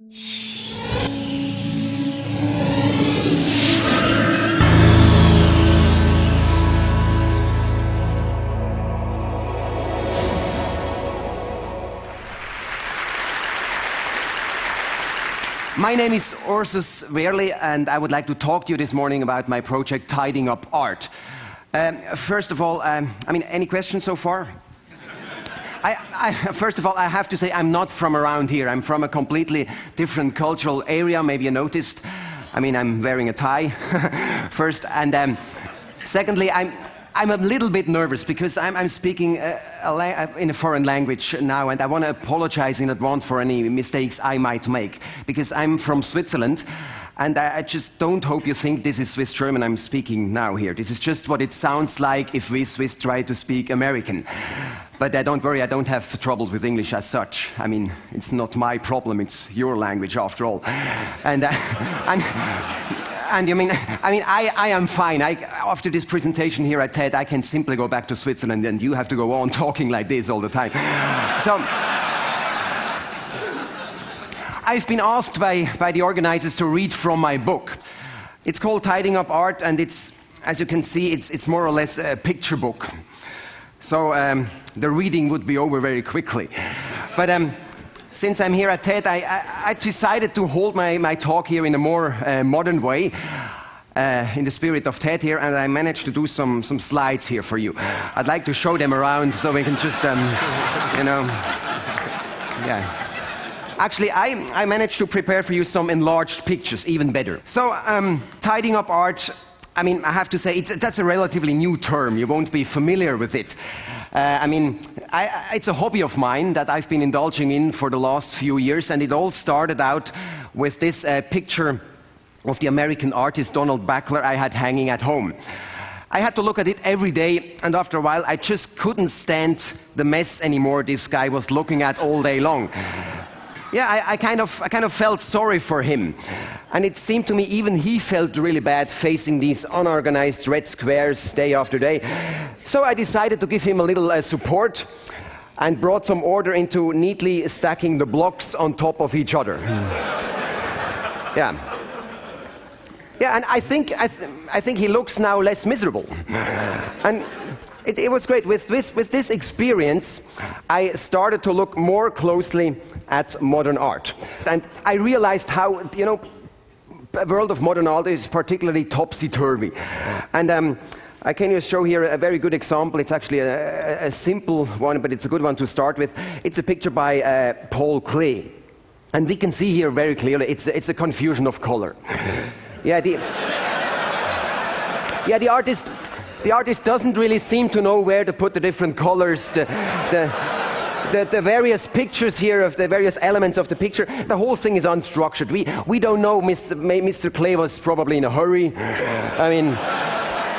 My name is Ursus Wehrli, and I would like to talk to you this morning about my project, Tidying Up Art. First of all, any questions so far? First of all, I have to say I'm not from around here. I'm from a completely different cultural area, maybe you noticed. I'm wearing a tie, first, and secondly, I'm a little bit nervous because I'm speaking in a foreign language now, and I want to apologize in advance for any mistakes I might make, because I'm from Switzerland, and I just don't hope you think this is Swiss German I'm speaking now here. This is just what it sounds like if we Swiss try to speak American. But don't worry, I don't have troubles with English as such. It's not my problem, it's your language after all. I am fine. After this presentation here at TED, I can simply go back to Switzerland, and you have to go on talking like this all the time. So, I've been asked by the organizers to read from my book. It's called Tidying Up Art, and it's, as you can see, it's more or less a picture book. So the reading would be over very quickly. But since I'm here at TED, I decided to hold my talk here in a more modern way, in the spirit of TED here, and I managed to do some slides here for you. I'd like to show them around so we can just, yeah. Actually, I managed to prepare for you some enlarged pictures, even better. So, tidying up art, I have to say, that's a relatively new term. You won't be familiar with it. It's a hobby of mine that I've been indulging in for the last few years, and it all started out with this picture of the American artist Donald Backler I had hanging at home. I had to look at it every day, and after a while I just couldn't stand the mess anymore this guy was looking at all day long. Yeah, I kind of felt sorry for him. And it seemed to me even he felt really bad facing these unorganized red squares day after day. So I decided to give him a little support and brought some order into neatly stacking the blocks on top of each other. Yeah. Yeah, and I think he looks now less miserable. And it was great. With this experience, I started to look more closely at modern art. And I realized how, the world of modern art is particularly topsy-turvy. And I can just show here a very good example. It's actually a simple one, but it's a good one to start with. It's a picture by Paul Klee. And we can see here very clearly, it's a confusion of color. Yeah, the artist doesn't really seem to know where to put the different colors, the various pictures here of the various elements of the picture. The whole thing is unstructured. We don't know. Mr. Klee was probably in a hurry.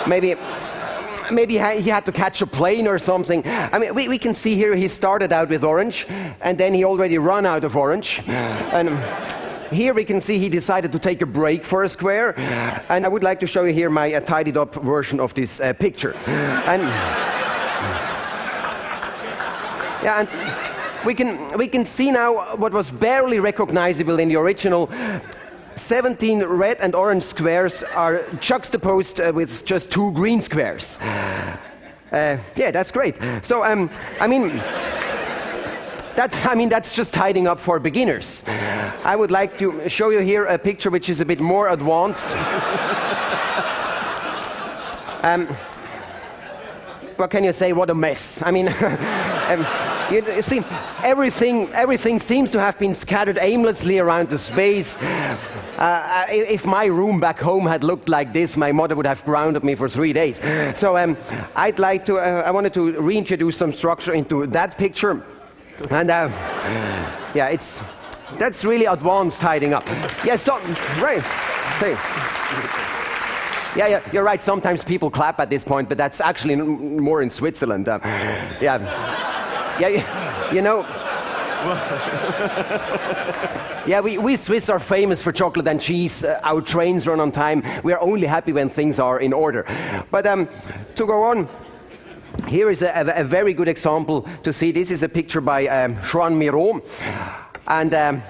Maybe he had to catch a plane or something. We can see here he started out with orange, and then he already ran out of orange. And here we can see he decided to take a break for a square, and I would like to show you here my tidied up version of this picture. And yeah, and we can see now what was barely recognizable in the original. 17 red and orange squares are juxtaposed with just 2 green squares. Yeah, that's great. So that's just tidying up for beginners. I would like to show you here a picture which is a bit more advanced. What can you say? What a mess. You see, everything seems to have been scattered aimlessly around the space. If my room back home had looked like this, my mother would have grounded me for 3 days. So I wanted to reintroduce some structure into that picture. And yeah, that's really advanced tidying up. Yeah, right. Yeah, you're right. Sometimes people clap at this point, but that's actually more in Switzerland. Yeah, we Swiss are famous for chocolate and cheese. Our trains run on time. We are only happy when things are in order. But to go on, here is a very good example to see. This is a picture by Joan Miró, and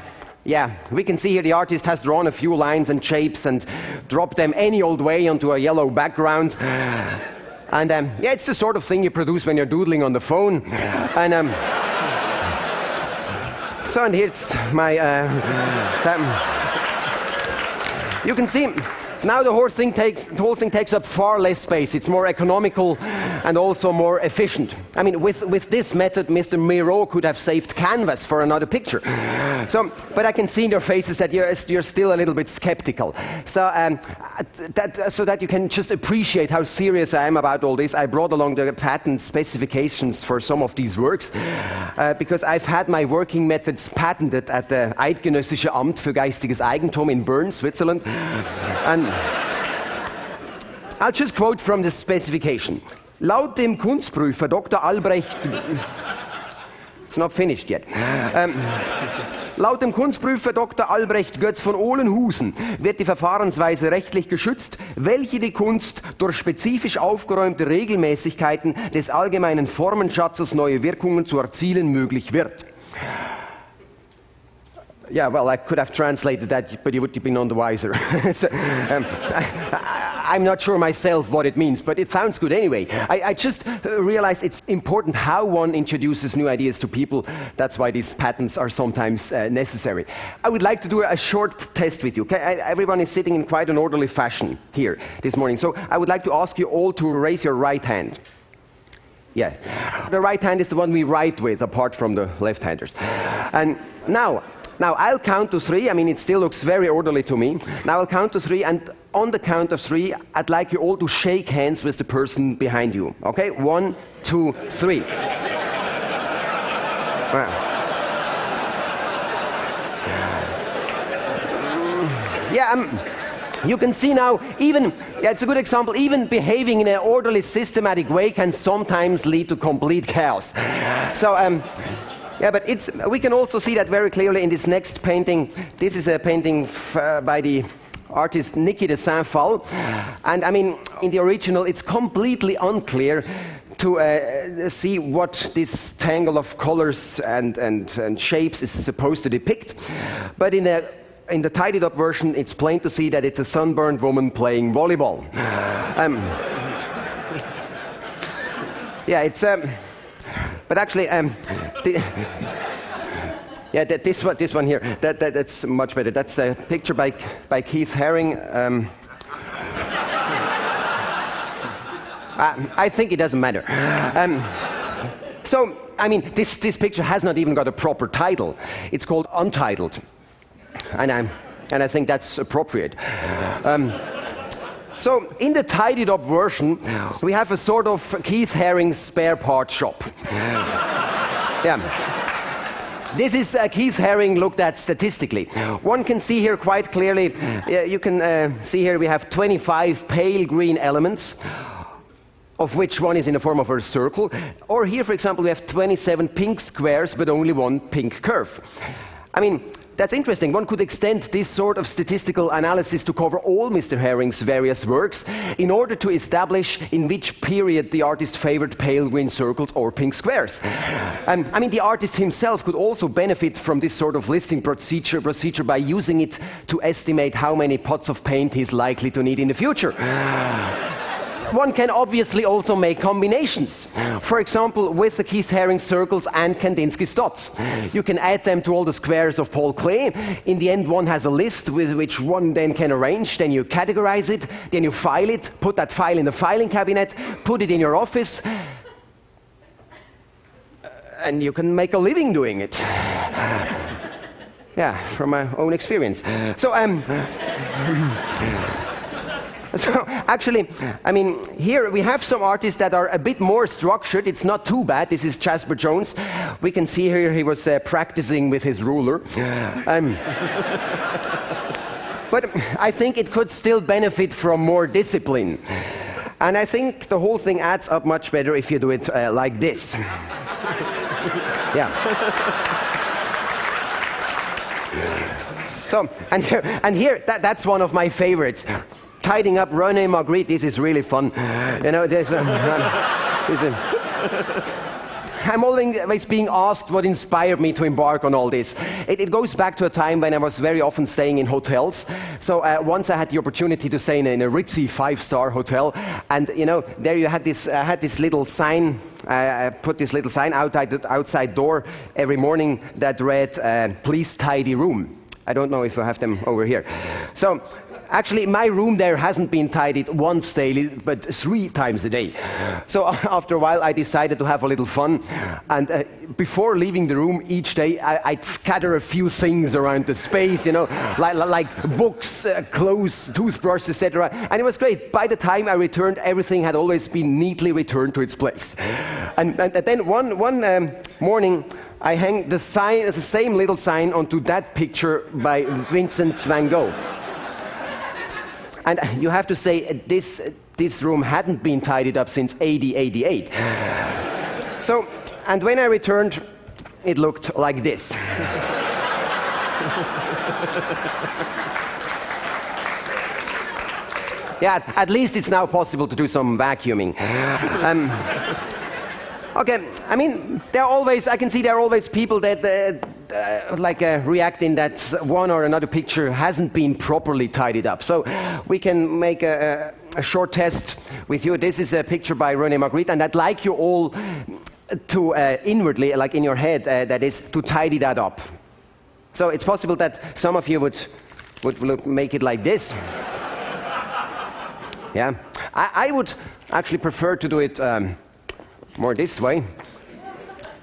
yeah, we can see here the artist has drawn a few lines and shapes and dropped them any old way onto a yellow background. And yeah, it's the sort of thing you produce when you're doodling on the phone. And so, and here's my, you can see, now the whole thing takes up far less space. It's more economical and also more efficient. I mean, with this method, Mr. Miro could have saved canvas for another picture. So, but I can see in your faces that you're still a little bit skeptical. So, so that you can just appreciate how serious I am about all this, I brought along the patent specifications for some of these works, because I've had my working methods patented at the Eidgenössische Amt für Geistiges Eigentum in Bern, Switzerland. And I'll just quote from the specification. Laut dem Kunstprüfer Dr. Albrecht... It's not finished yet. Laut dem Kunstprüfer Dr. Albrecht Götz von Ohlenhusen wird die Verfahrensweise rechtlich geschützt, welche die Kunst durch spezifisch aufgeräumte Regelmäßigkeiten des allgemeinen Formenschatzes neue Wirkungen zu erzielen möglich wird. Yeah, well, I could have translated that, but you would have been none the wiser. So, I'm not sure myself what it means, but it sounds good anyway. I just realized it's important how one introduces new ideas to people. That's why these patents are sometimes necessary. I would like to do a short test with you. Okay? Everyone is sitting in quite an orderly fashion here this morning. So I would like to ask you all to raise your right hand. Yeah. The right hand is the one we write with, apart from the left-handers. And now, I'll count to 3. I mean, it still looks very orderly to me. Now I'll count to 3, and on the count of 3, I'd like you all to shake hands with the person behind you. Okay? 1, 2, 3. Yeah, you can see now, even, yeah, it's a good example, even behaving in an orderly, systematic way can sometimes lead to complete chaos. So, yeah, but we can also see that very clearly in this next painting. This is a painting by the artist Niki de Saint-Phal. And I mean, in the original, it's completely unclear to see what this tangle of colors and shapes is supposed to depict. But in the tidied up version, it's plain to see that it's a sunburned woman playing volleyball. Yeah, it's... But actually, yeah, this one here, that's much better. That's a picture by Keith Haring. I think it doesn't matter. So, I mean, this picture has not even got a proper title. It's called Untitled, and I think that's appropriate. So, in the tidied up version, we have a sort of Keith Haring spare part shop. Yeah. This is Keith Haring looked at statistically. One can see here quite clearly, you can see here we have 25 pale green elements, of which one is in the form of a circle. Or here, for example, we have 27 pink squares, but only one pink curve. I mean, that's interesting. One could extend this sort of statistical analysis to cover all Mr. Haring's various works in order to establish in which period the artist favored pale green circles or pink squares. I mean, the artist himself could also benefit from this sort of listing procedure by using it to estimate how many pots of paint he's likely to need in the future. One can obviously also make combinations. For example, with the Keith Haring circles and Kandinsky's dots. You can add them to all the squares of Paul Klee. In the end, one has a list with which one then can arrange. Then you categorize it, then you file it, put that file in the filing cabinet, put it in your office, and you can make a living doing it. Yeah, from my own experience. So actually, I mean, here we have some artists that are a bit more structured. It's not too bad. This is Jasper Jones. We can see here he was practicing with his ruler. But I think it could still benefit from more discipline. And I think the whole thing adds up much better if you do it like this. Yeah. So, and here that's one of my favorites. Tidying up René Magritte, this is really fun. You know, I'm always being asked what inspired me to embark on all this. It goes back to a time when I was very often staying in hotels. So once I had the opportunity to stay in a ritzy 5-star hotel, and you know, there you had this, I had this little sign. I put this little sign outside door every morning that read, "Please tidy room." I don't know if I have them over here. So. Actually, my room there hasn't been tidied once daily, but 3 times a day. So after a while, I decided to have a little fun. And before leaving the room each day, I'd scatter a few things around the space, you know, like books, clothes, toothbrushes, etc. And it was great. By the time I returned, everything had always been neatly returned to its place. And then one morning, I hung the same little sign onto that picture by Vincent van Gogh. And you have to say, this room hadn't been tidied up since AD 88. So, and when I returned, it looked like this. Yeah, at least it's now possible to do some vacuuming. Okay, I mean, I can see there are always people that reacting that one or another picture hasn't been properly tidied up. So we can make a short test with you. This is a picture by René Magritte, and I'd like you all to inwardly, like in your head, that is, to tidy that up. So it's possible that some of you would make it like this. Yeah, I would actually prefer to do it more this way.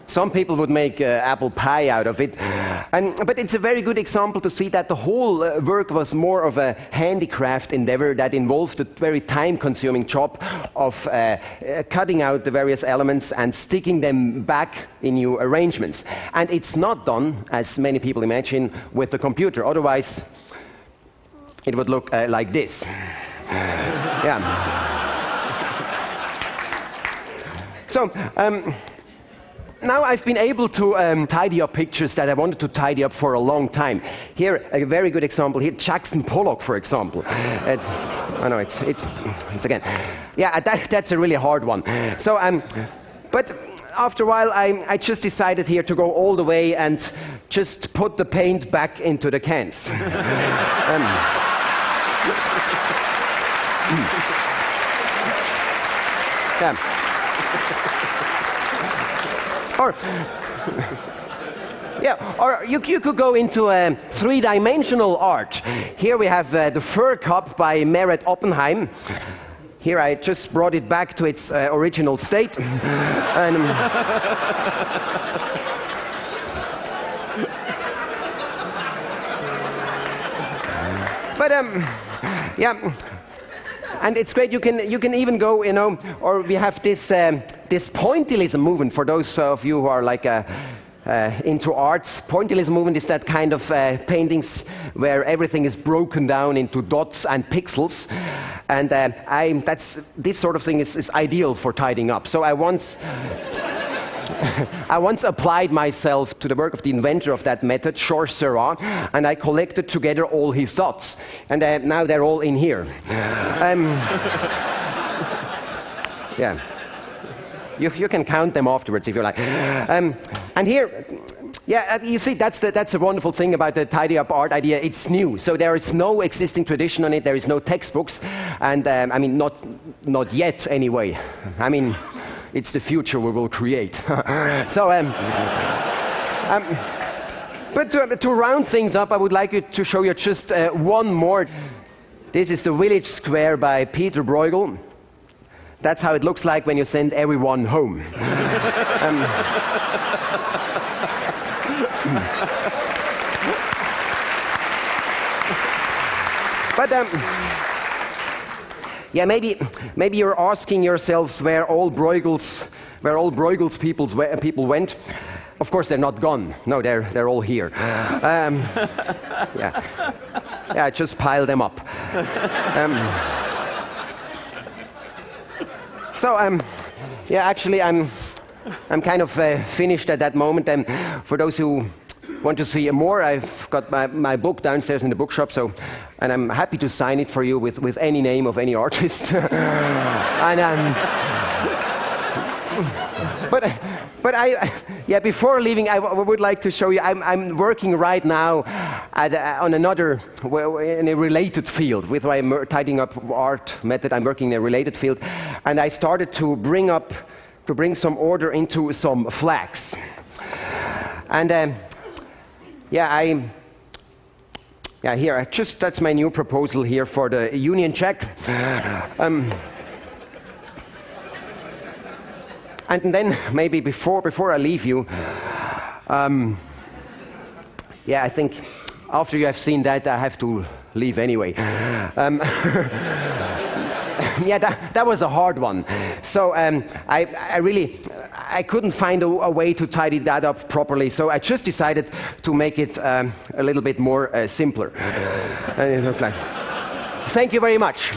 Some people would make apple pie out of it. But it's a very good example to see that the whole work was more of a handicraft endeavor that involved the very time-consuming job of cutting out the various elements and sticking them back in new arrangements. And it's not done, as many people imagine, with the computer. Otherwise, it would look like this. Yeah. So, now I've been able to tidy up pictures that I wanted to tidy up for a long time. Here, a very good example here, Jackson Pollock, for example. It's again, yeah, that's a really hard one. So, but after a while, I just decided here to go all the way and just put the paint back into the cans. Yeah. Or you could go into 3-dimensional art. Here we have the Fur Cup by Meret Oppenheim. Here I just brought it back to its original state. And, but yeah. And it's great. You can even go, you know, or we have this this pointillism movement. For those of you who are like into arts, pointillism movement is that kind of paintings where everything is broken down into dots and pixels, and this sort of thing is ideal for tidying up. So I once applied myself to the work of the inventor of that method, Georges Seurat, and I collected together all his dots. And now they're all in here. Yeah. You can count them afterwards if you like. And here, yeah, you see, that's a wonderful thing about the tidy up art idea. It's new, so there is no existing tradition on it. There is no textbooks, and I mean, not yet anyway. I mean, it's the future we will create. So, but to round things up, I would like to show you just one more. This is the Village Square by Peter Bruegel. That's how it looks like when you send everyone home. But yeah, maybe you're asking yourselves where all Bruegel's people went. Of course, they're not gone. No, they're all here. Yeah, just pile them up. Yeah, actually, I'm kind of finished at that moment. And for those who want to see more, I've got my book downstairs in the bookshop. So, and I'm happy to sign it for you with any name of any artist. And but But before leaving, I would like to show you, I'm working right now on another, in a related field. With my tidying up art method, I'm working in a related field. And I started to bring some order into some flags. And here, that's my new proposal here for the Union Jack. And then maybe before I leave you, I think after you have seen that, I have to leave anyway. That was a hard one. So I couldn't find a way to tidy that up properly. So I just decided to make it a little bit more simpler. Thank you very much.